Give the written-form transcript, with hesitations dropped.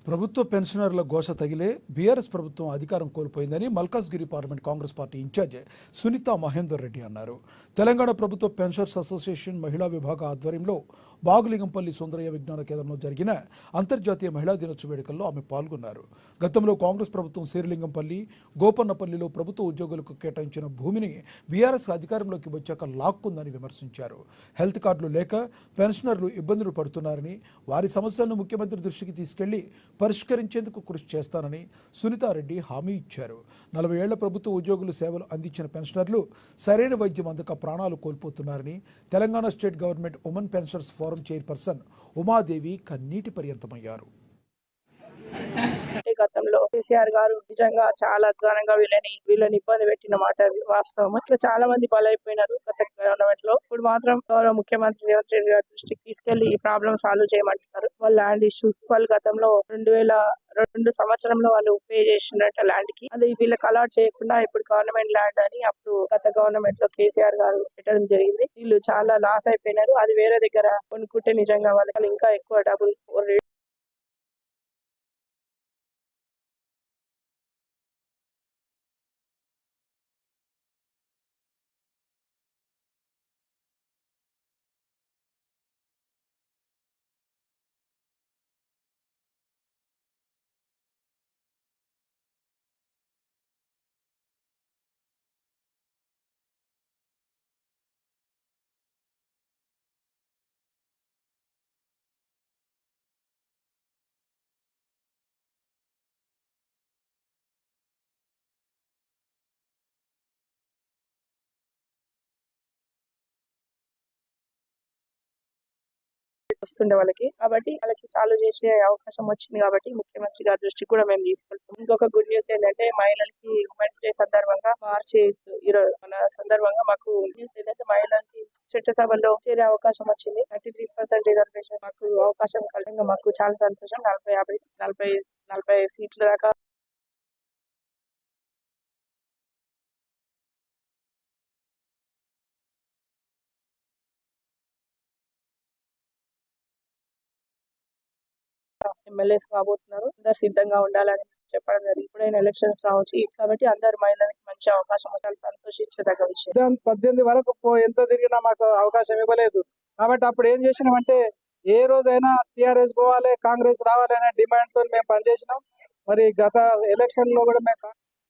ప్రభుత్వ పెన్షనర్ల ఘోష తగిలే బీఆర్ఎస్ ప్రభుత్వం అధికారం కోల్పోయిందని Malkajgiri parliament Congress party incharge Sunitha Mahender Reddy అన్నారు. తెలంగాణ ప్రభుత్వ పెన్షనర్స్ అసోసియేషన్ మహిళా విభాగ ఆధ్వర్యంలో బాగులింగంపల్లి సుందరయ్య విజ్ఞాన కేంద్రంలో జరిగిన అంతర్జాతీయ మహిళా దినోత్సవ వేడుకల్లో ఆమె పాల్గొన్నారు. గతంలో కాంగ్రెస్ ప్రభుత్వం శ్రీలింగంపల్లి, గోపన్నపల్లిలో ప్రభుత్వ ఉద్యోగులకు కేటాయించిన భూమిని బీఆర్ఎస్ అధికారంలోకి వచ్చాక లాక్కుందని విమర్శించారు. హెల్త్ కార్డులు లేక పెన్షనర్లు ఇబ్బందులు పడుతున్నారని, వారి సమస్యలను ముఖ్యమంత్రి దృష్టికి తీసుకెళ్లి పరిష్కరించేందుకు కృషి చేస్తానని సునీతారెడ్డి హామీ ఇచ్చారు. 40 ఏళ్ల ప్రభుత్వ ఉద్యోగులు సేవలు అందించిన పెన్షనర్లు సరైన వైద్యం అందక ప్రాణాలు కోల్పోతున్నారని Telangana state government women pensioners forum chairperson Umadevi కన్నీటి పర్యంతమయ్యారు. గతంలో కేసీఆర్ గారు నిజంగా చాలా అధ్వానంగా వీళ్ళని ఇబ్బంది పెట్టిన మాట వాస్తవం. ఇట్లా చాలా మంది బలైపోయినారు గత గవర్నమెంట్ లో. ఇప్పుడు మాత్రం గౌరవ ముఖ్యమంత్రి రేవంత్ రెడ్డి గారి దృష్టికి తీసుకెళ్లి ఈ ప్రాబ్లం సాల్వ్ చేయమంటున్నారు. వాళ్ళ ల్యాండ్ ఇష్యూస్ వాళ్ళు గతంలో 2002 సంవత్సరంలో వాళ్ళు పే చేసినట్టు ల్యాండ్ కి అది వీళ్ళకి అలాట్ చేయకుండా ఇప్పుడు గవర్నమెంట్ ల్యాండ్ అని అప్పుడు గత గవర్నమెంట్ లో కేసీఆర్ గారు పెట్టడం జరిగింది. వీళ్ళు చాలా లాస్ అయిపోయినారు. అది వేరే దగ్గర కొనుక్కుంటే నిజంగా వాళ్ళకి ఇంకా ఎక్కువ డబ్బులు వస్తుండే వాళ్ళకి. కాబట్టి వాళ్ళకి సాల్వ్ చేసే అవకాశం వచ్చింది కాబట్టి ముఖ్యమంత్రి గారి దృష్టికి కూడా మేము తీసుకెళ్తాం. ఇంకొక గుడ్ న్యూస్ ఏంటంటే మహిళలకి ఉమెన్స్ డే సందర్భంగా మార్చి 20 సందర్భంగా మాకు న్యూస్ ఏంటంటే మహిళలకి చట్టసభలో చేరే అవకాశం వచ్చింది. 33% రిజర్వేషన్ మాకు అవకాశం కలిగి మాకు చాలా సంతోషం. 40 సీట్ల దాకా ఎమ్మెల్యేస్ కాబోతున్నారు. అందరు సిద్ధంగా ఉండాలని చెప్పడం జరిగింది. ఇప్పుడైనా ఎలక్షన్స్ రావచ్చు కాబట్టి అందరు మహిళలకు మంచి అవకాశం వచ్చాలి, సంతోషించదగ్గ విషయం. 2018 వరకు ఎంత తిరిగినా మాకు అవకాశం ఇవ్వలేదు. కాబట్టి అప్పుడు ఏం చేసినామంటే ఏ రోజైనా టీఆర్ఎస్ పోవాలి, కాంగ్రెస్ రావాలనే డిమాండ్ తో మేము పనిచేసినాం. మరి గత ఎలక్షన్ లో కూడా మేము